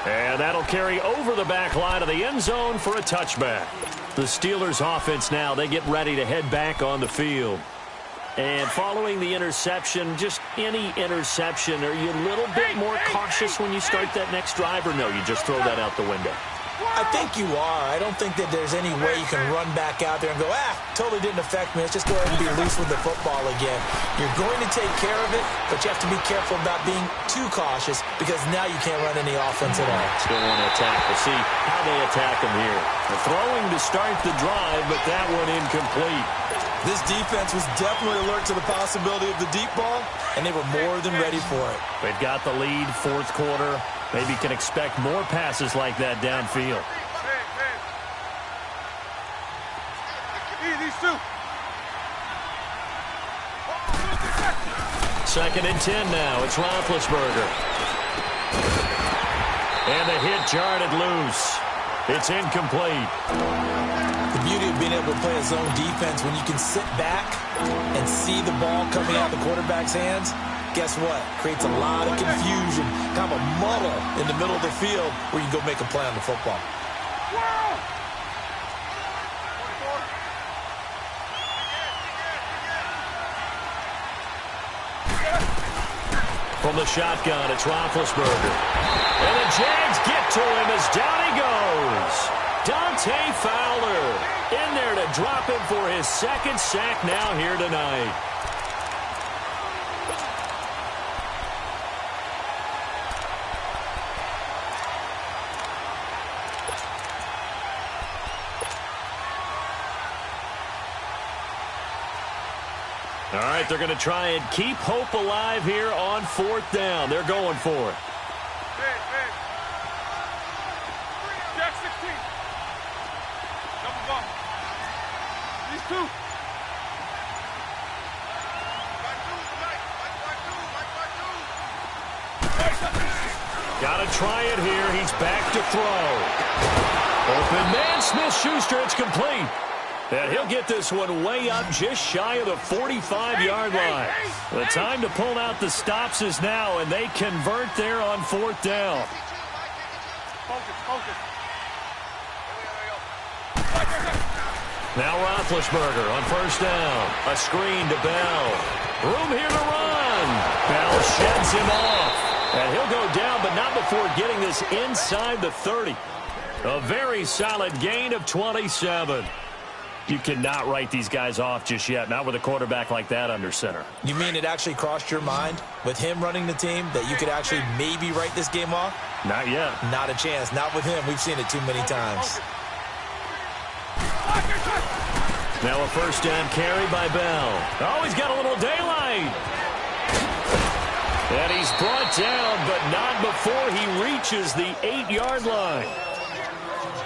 And that'll carry over the back line of the end zone for a touchback. The Steelers offense now, they get ready to head back on the field. And following the interception, just any interception, are you a little bit more cautious when you start that next drive, or no, you just throw that out the window? I think you are. I don't think that there's any way you can run back out there and go, totally didn't affect me. Let's just go ahead and be loose with the football again. You're going to take care of it, but you have to be careful about being too cautious because now you can't run any offense at all. Still want to attack. We'll see how they attack them here. They're throwing to start the drive, but that one incomplete. This defense was definitely alert to the possibility of the deep ball, and they were more than ready for it. They've got the lead, fourth quarter. Maybe can expect more passes like that downfield. Second and 10 now. It's Roethlisberger. And the hit jarred it loose. It's incomplete. The beauty of being able to play a zone defense when you can sit back and see the ball coming out of the quarterback's hands, guess what? Creates a lot of confusion, kind of a muddle in the middle of the field where you can go make a play on the football. From the shotgun, it's Roethlisberger. And the Jags get to him as down he goes. Dante Fowler in there to drop him for his second sack now here tonight. All right, they're going to try and keep hope alive here on fourth down. They're going for it. Jack 16. Double bump. These two. Got to try it here. He's back to throw. Open man, Smith-Schuster. It's complete. And he'll get this one way up just shy of the 45-yard line. The time to pull out the stops is now, and they convert there on fourth down. Focus, focus. Now Roethlisberger on first down. A screen to Bell. Room here to run. Bell sheds him off. And he'll go down, but not before getting this inside the 30. A very solid gain of 27. You cannot write these guys off just yet, not with a quarterback like that under center. You mean it actually crossed your mind with him running the team that you could actually maybe write this game off? Not yet. Not a chance. Not with him. We've seen it too many times. Now a first down carry by Bell. Oh, he's got a little daylight. And he's brought down, but not before he reaches the 8-yard line.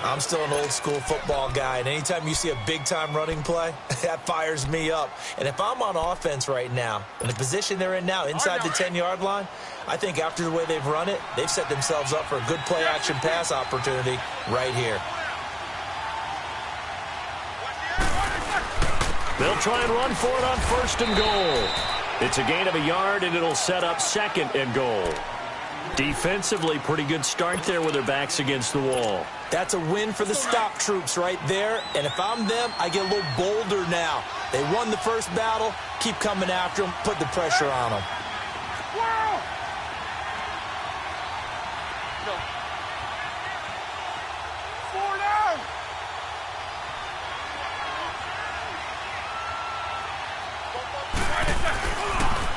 I'm still an old-school football guy, and anytime you see a big-time running play, that fires me up. And if I'm on offense right now, in the position they're in now, inside the 10-yard line, I think after the way they've run it, they've set themselves up for a good play-action pass opportunity right here. They'll try and run for it on first and goal. It's a gain of a yard, and it'll set up second and goal. Defensively, pretty good start there with their backs against the wall. That's a win for the stop troops right there. And if I'm them, I get a little bolder now. They won the first battle. Keep coming after them. Put the pressure on them.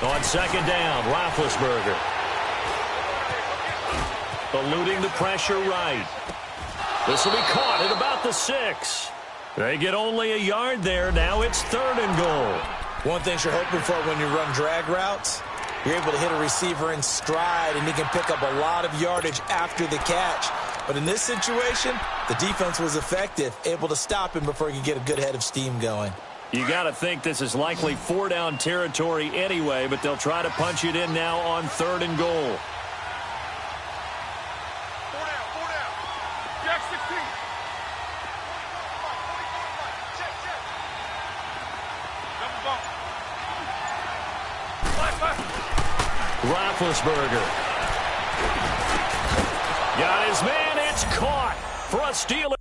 On second down, Roethlisberger. Eluding the pressure right. This will be caught at about the 6. They get only a yard there. Now it's third and goal. One thing you're hoping for when you run drag routes, you're able to hit a receiver in stride, and he can pick up a lot of yardage after the catch. But in this situation, the defense was effective, able to stop him before he could get a good head of steam going. You got to think this is likely 4-down territory anyway, but they'll try to punch it in now on third and goal. Roethlisberger. Got his man. It's caught for a steal.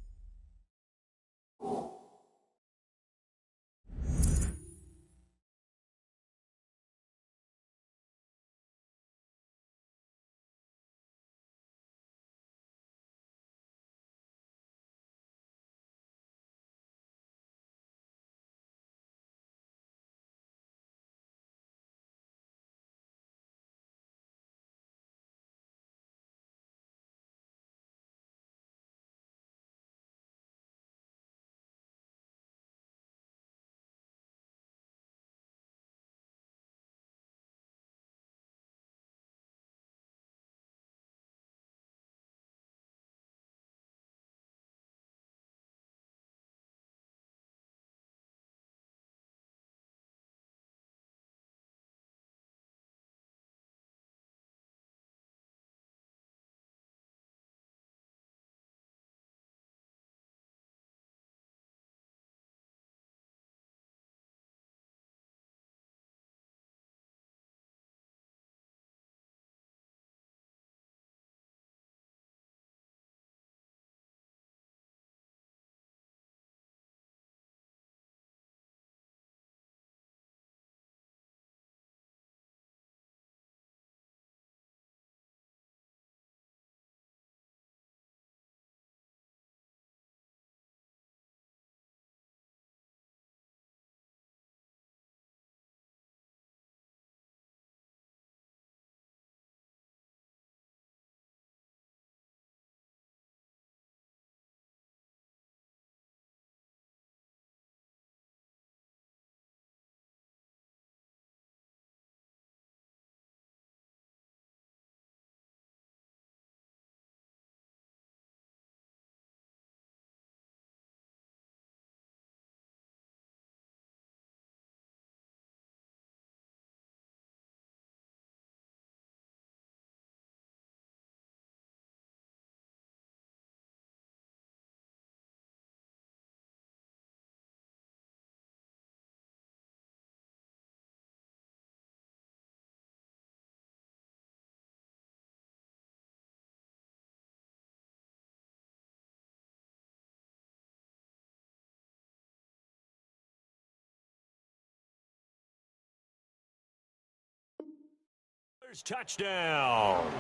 Touchdown.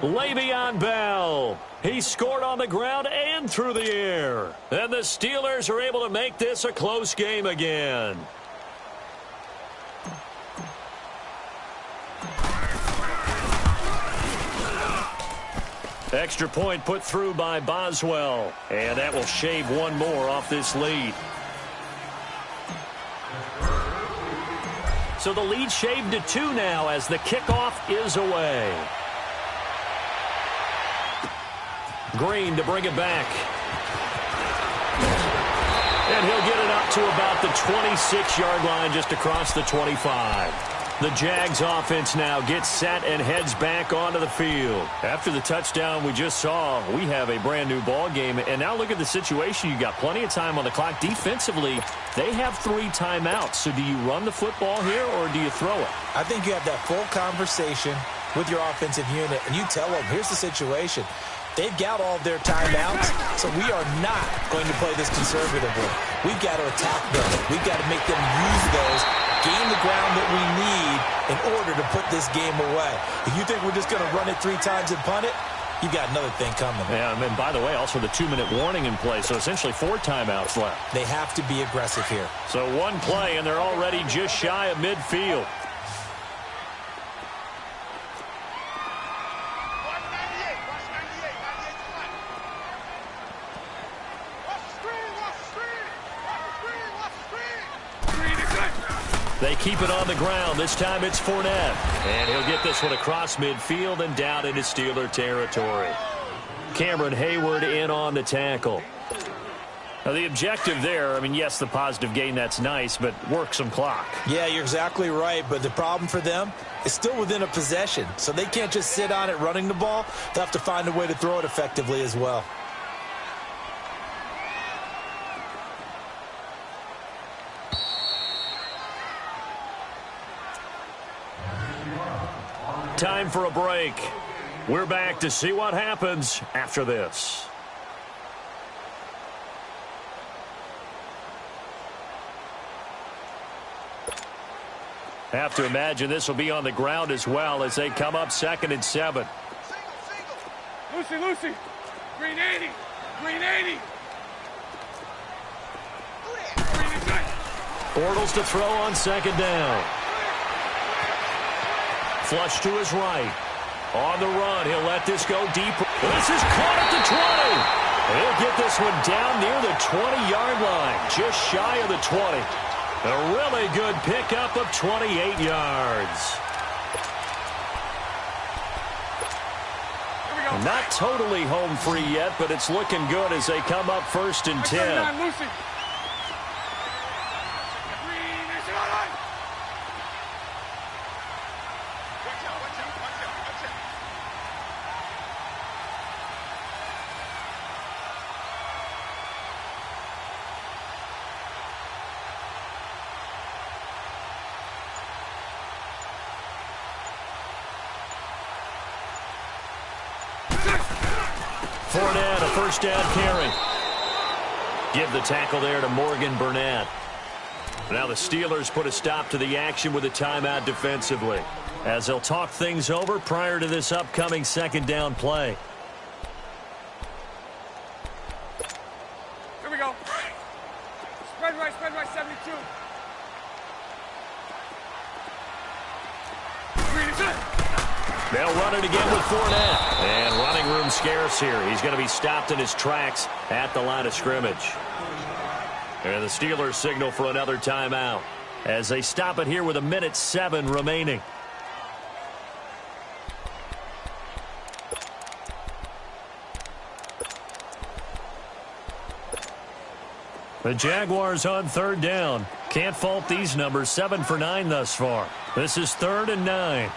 Le'Veon Bell. He scored on the ground and through the air. And the Steelers are able to make this a close game again. Extra point put through by Boswell. And that will shave one more off this lead. So the lead shaved to 2 now as the kickoff is away. Green to bring it back. And he'll get it up to about the 26-yard line, just across the 25. The Jags offense now gets set and heads back onto the field. After the touchdown we just saw, we have a brand new ball game. And now look at the situation. You got plenty of time on the clock. Defensively, they have 3 timeouts. So do you run the football here or do you throw it? I think you have that full conversation with your offensive unit, and you tell them, here's the situation. They've got all of their timeouts, so we are not going to play this conservatively. We've got to attack them. We've got to make them use those, gain the ground that we need in order to put this game away. If you think we're just going to run it 3 times and punt it, you got another thing coming. Yeah, and by the way, also the 2-minute warning in play, so essentially 4 timeouts left. They have to be aggressive here. So one play, and they're already just shy of midfield. They keep it on the ground. This time it's Fournette. And he'll get this one across midfield and down into Steeler territory. Cameron Hayward in on the tackle. Now the objective there, I mean, yes, the positive gain, that's nice, but work some clock. Yeah, you're exactly right, but the problem for them is still within a possession. So they can't just sit on it running the ball. They'll have to find a way to throw it effectively as well. Time for a break. We're back to see what happens after this. Have to imagine this will be on the ground as well as they come up 2nd and 7. Lucy. Green 80. Green 80. Bortles to throw on 2nd down. Flush to his right. On the run, he'll let this go deep. This is caught at the 20. He'll get this one down near the 20-yard line, just shy of the 20. A really good pickup of 28 yards. Not totally home free yet, but it's looking good as they come up 1st and 10. Fournette, a 1st down carry. Give the tackle there to Morgan Burnett. Now the Steelers put a stop to the action with a timeout defensively, as they'll talk things over prior to this upcoming 2nd down play. Here we go. Spread right, 72. They'll run it again with Fournette. And running room scarce here. He's going to be stopped in his tracks at the line of scrimmage. And the Steelers signal for another timeout as they stop it here with 1:07 remaining. The Jaguars on 3rd down. Can't fault these numbers. 7 for 9 thus far. This is 3rd and 9.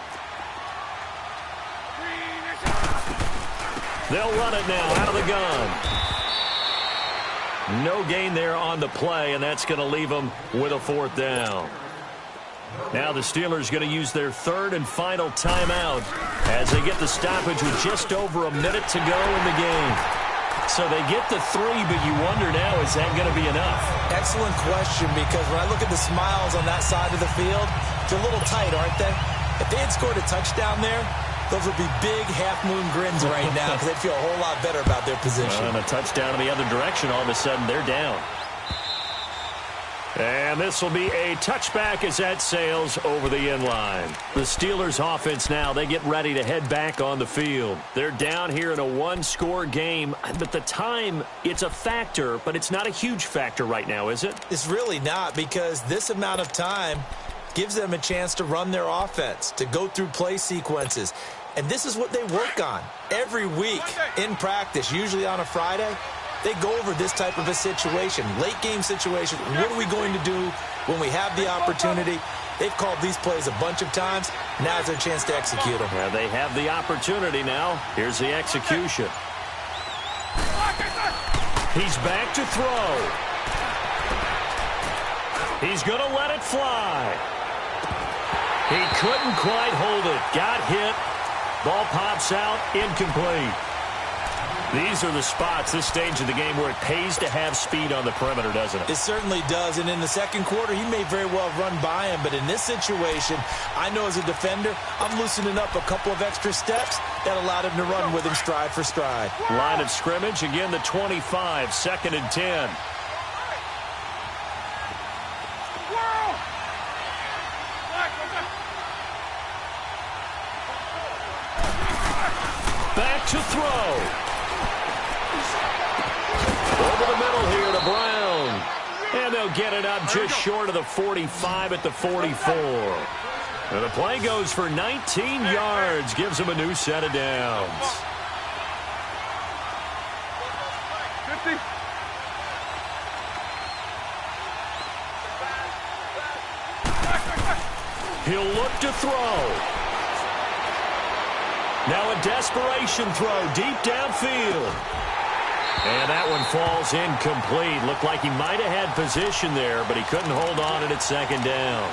They'll run it now out of the gun. No gain there on the play, and that's going to leave them with a 4th down. Now the Steelers going to use their 3rd and final timeout as they get the stoppage with just over a minute to go in the game. So they get the 3, but you wonder now, is that going to be enough? Excellent question, because when I look at the smiles on that side of the field, they're a little tight, aren't they? If they had scored a touchdown there, those would be big half-moon grins right now because they'd feel a whole lot better about their position. And a touchdown in the other direction, all of a sudden they're down. And this will be a touchback as that sails over the end line. The Steelers offense now, they get ready to head back on the field. They're down here in a one-score game, but the time, it's a factor, but it's not a huge factor right now, is it? It's really not, because this amount of time gives them a chance to run their offense, to go through play sequences. And this is what they work on every week in practice, usually on a Friday. They go over this type of a situation, late-game situation. What are we going to do when we have the opportunity? They've called these plays a bunch of times. Now's their chance to execute them. Well, they have the opportunity now. Here's the execution. He's back to throw. He's going to let it fly. He couldn't quite hold it. Got hit. Ball pops out. Incomplete. These are the spots, this stage of the game, where it pays to have speed on the perimeter, doesn't it? It certainly does. And in the second quarter, he may very well run by him. But in this situation, I know as a defender, I'm loosening up a couple of extra steps that allowed him to run with him stride for stride. Line of scrimmage, again, the 25, 2nd and 10. Back to throw. Over the middle here to Brown. And they'll get it up just short of the 45 at the 44. And the play goes for 19 yards. Gives them a new set of downs. 50. He'll look to throw. Now a desperation throw deep downfield. And that one falls incomplete. Looked like he might have had position there, but he couldn't hold on at its second down.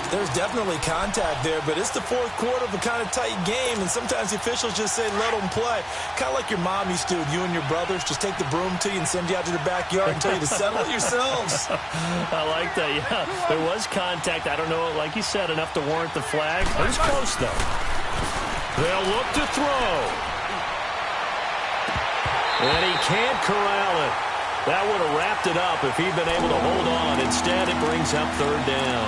There's definitely contact there, but it's the fourth quarter of a kind of tight game, and sometimes the officials just say, let them play. Kind of like your mom used to with you and your brothers. Just take the broom to you and send you out to the backyard and tell you to settle it yourselves. I like that, yeah. There was contact. I don't know, like you said, enough to warrant the flag. It was close, though. They'll look to throw. And he can't corral it. That would have wrapped it up if he'd been able to hold on. Instead, it brings up third down.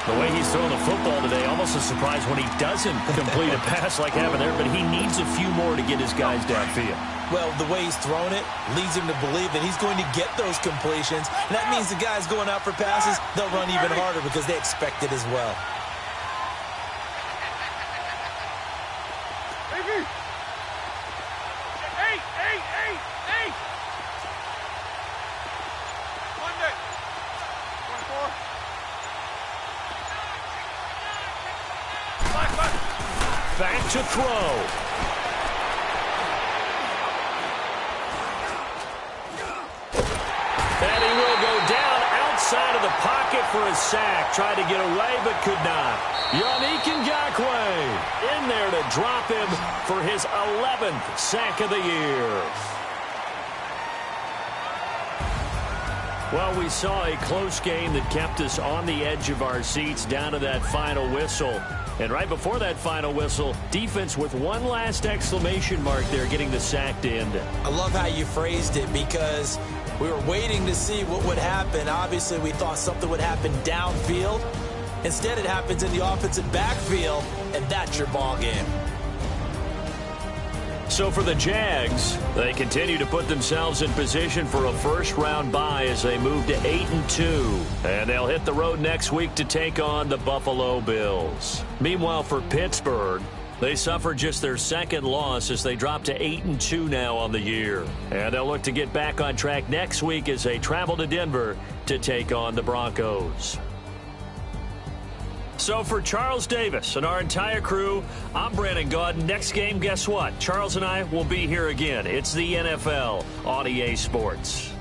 The way he's throwing the football today, almost a surprise when he doesn't complete a pass like happened there, but he needs a few more to get his guys downfield. Well, the way he's thrown it leads him to believe that he's going to get those completions. And that means the guys going out for passes, they'll run even harder because they expect it as well. Back to throw. And he will go down outside of the pocket for a sack. Tried to get away, but could not. Yannick Ngakoue in there to drop him for his 11th sack of the year. Well, we saw a close game that kept us on the edge of our seats down to that final whistle. And right before that final whistle, defense with one last exclamation mark there, getting the sack to end it. I love how you phrased it because we were waiting to see what would happen. Obviously, we thought something would happen downfield. Instead, it happens in the offensive backfield, and that's your ball game. So for the Jags, they continue to put themselves in position for a first-round bye as they move to 8-2. And they'll hit the road next week to take on the Buffalo Bills. Meanwhile, for Pittsburgh, they suffered just their second loss as they drop to 8-2 now on the year. And they'll look to get back on track next week as they travel to Denver to take on the Broncos. So for Charles Davis and our entire crew, I'm Brandon Gaudin. Next game, guess what? Charles and I will be here again. It's the NFL on EA Sports.